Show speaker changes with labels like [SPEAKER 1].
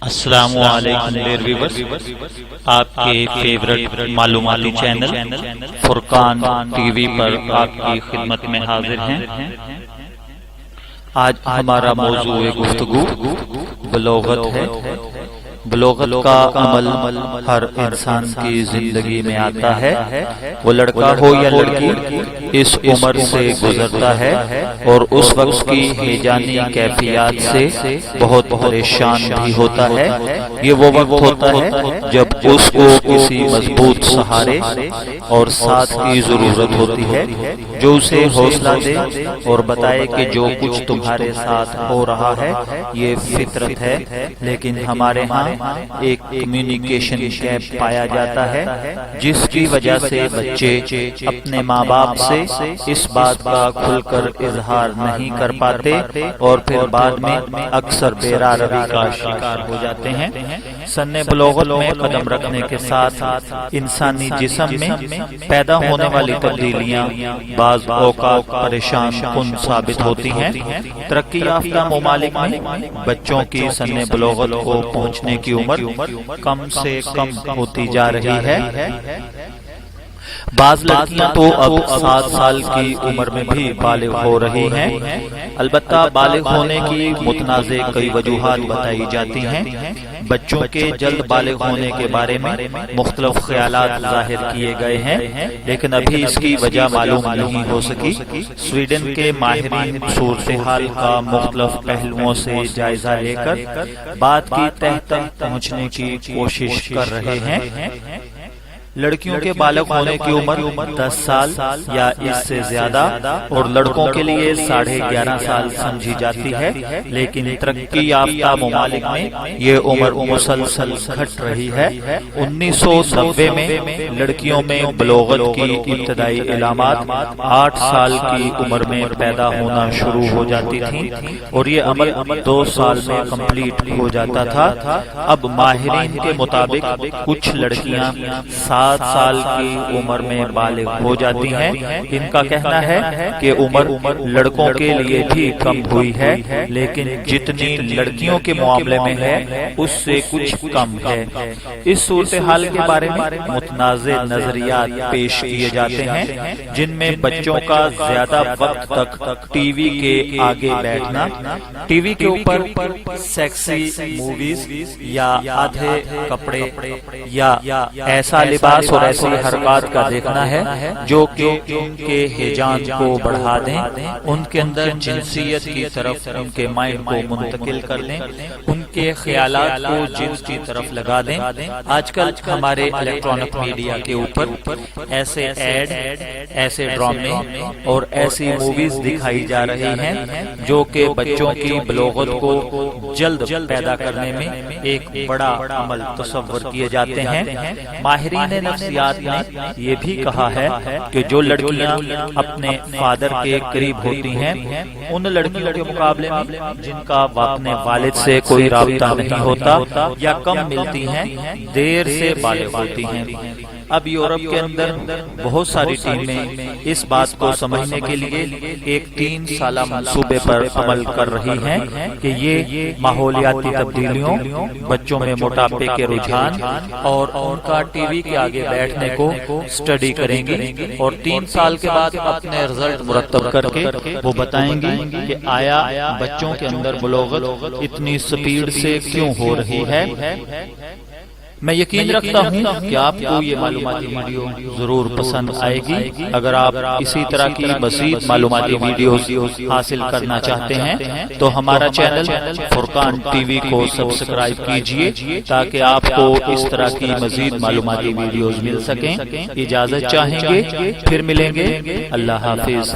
[SPEAKER 1] السلام علیکم dear viewers, آپ کے فیورٹ معلوماتی چینل فرقان ٹی وی پر آپ کی خدمت میں حاضر ہیں۔ آج ہمارا موضوع گفتگو بلوغت ہے۔ بلوغت کا عمل ہر انسان کی زندگی میں آتا ہے، وہ لڑکا ہو یا لڑکی اس عمر سے گزرتا ہے اور اس وقت کی ہیجانی کیفیات سے بہت پریشان بھی ہوتا ہے۔ یہ وہ وقت ہوتا ہے جب اس کو کسی مضبوط سہارے اور ساتھ کی ضرورت ہوتی ہے جو اسے حوصلہ دے اور بتائے کہ جو کچھ تمہارے ساتھ ہو رہا ہے یہ فطرت ہے۔ لیکن ہمارے ہاں ایک کمیونیکیشن گیپ پایا جاتا ہے جس کی وجہ سے بچے اپنے ماں باپ سے اس بات کا کھل کر اظہار نہیں کر پاتے اور پھر بعد میں اکثر بے روی کا شکار ہو جاتے ہیں۔ سن بلوغت میں قدم رکھنے کے ساتھ انسانی جسم میں پیدا ہونے والی تبدیلیاں بعض اوقات پریشان کن ثابت ہوتی ہیں۔ ترقی یافتہ ممالک میں بچوں کی سن بلوغت کو پہنچنے کی عمر کم سے کم ہوتی جا رہی ہے۔ بعض لڑکیاں تو اب 7 سال کی عمر میں بھی بالغ ہو رہی ہیں۔ البتہ بالغ ہونے کی متنازع کئی وجوہات بتائی جاتی ہیں۔ بچوں کے جلد بالغ ہونے کے بارے میں مختلف خیالات ظاہر کیے گئے ہیں، لیکن ابھی اس کی وجہ معلوم نہیں ہو سکی۔ سویڈن کے ماہرین صورتحال کا مختلف پہلوؤں سے جائزہ لے کر بات کی تہ تک پہنچنے کی کوشش کر رہے ہیں۔ لڑکیوں کے بالغ ہونے کی عمر 10 سال یا اس سے زیادہ اور لڑکوں کے لیے 11.5 سال سمجھی جاتی ہے، لیکن ترقی یافتہ ممالک میں یہ عمر مسلسل گھٹ رہی ہے۔ 1990 میں لڑکیوں میں بلوغت کی ابتدائی علامات 8 سال کی عمر میں پیدا ہونا شروع ہو جاتی تھیں اور یہ عمل 2 سال میں کمپلیٹ ہو جاتا تھا۔ اب ماہرین کے مطابق کچھ لڑکیاں 7 سال کی عمر میں بالغ ہو جاتی ہیں۔ ان کا کہنا ہے کہ عمر لڑکوں کے لیے بھی کم ہوئی ہے، لیکن جتنی لڑکیوں کے معاملے میں ہے اس سے کچھ کم ہے۔ اس صورتحال کے بارے میں متنازع نظریات پیش کیے جاتے ہیں، جن میں بچوں کا زیادہ وقت تک ٹی وی کے آگے بیٹھنا، ٹی وی کے اوپر سیکسی موویز یا آدھے کپڑے یا ایسا لباس اور ایسی حرکات کا دیکھنا ہے جو کہ ان کے ہیجان کو بڑھا دیں، ان کے اندر جنسیت کی طرف ان کے مائنڈ کو منتقل کر دیں، ان کے خیالات کو جنس کی طرف لگا دیں۔ آج کل ہمارے الیکٹرانک میڈیا کے اوپر ایسے ایڈ، ایسے ڈرامے اور ایسی موویز دکھائی جا رہی ہیں جو کہ بچوں کی بلوغت کو جلد پیدا کرنے میں ایک بڑا عمل تصور کیے جاتے ہیں۔ ماہرین نفسیات نے یہ بھی کہا ہے کہ جو لڑکیاں اپنے فادر کے قریب ہوتی ہیں ان لڑکیوں کے مقابلے میں جن کا اپنے والد سے کوئی رابطہ نہیں ہوتا یا کم ملتی ہیں، دیر سے بالغ ہوتی ہیں۔ اب یورپ کے اندر بہت ساری ٹیمیں اس بات کو سمجھنے کے لیے ایک 3 سالہ منصوبے پر عمل کر رہی ہیں کہ یہ ماحولیاتی تبدیلیوں، بچوں میں موٹاپے کے رجحان اور ان کا ٹی وی کے آگے بیٹھنے کو اسٹڈی کریں گی اور 3 سال کے بعد اپنے رزلٹ مرتب کر کے وہ بتائیں گی کہ آیا بچوں کے اندر بلوغت اتنی سپیڈ سے کیوں ہو رہی ہے۔ میں یقین رکھتا ہوں کہ آپ کو یہ معلوماتی ویڈیو ضرور پسند آئے گی۔ اگر آپ اسی طرح کی مزید معلوماتی ویڈیوز حاصل کرنا چاہتے ہیں تو ہمارا چینل فرقان ٹی وی کو سبسکرائب کیجئے تاکہ آپ کو اس طرح کی مزید معلوماتی ویڈیوز مل سکیں۔ اجازت چاہیں گے، پھر ملیں گے۔ اللہ حافظ۔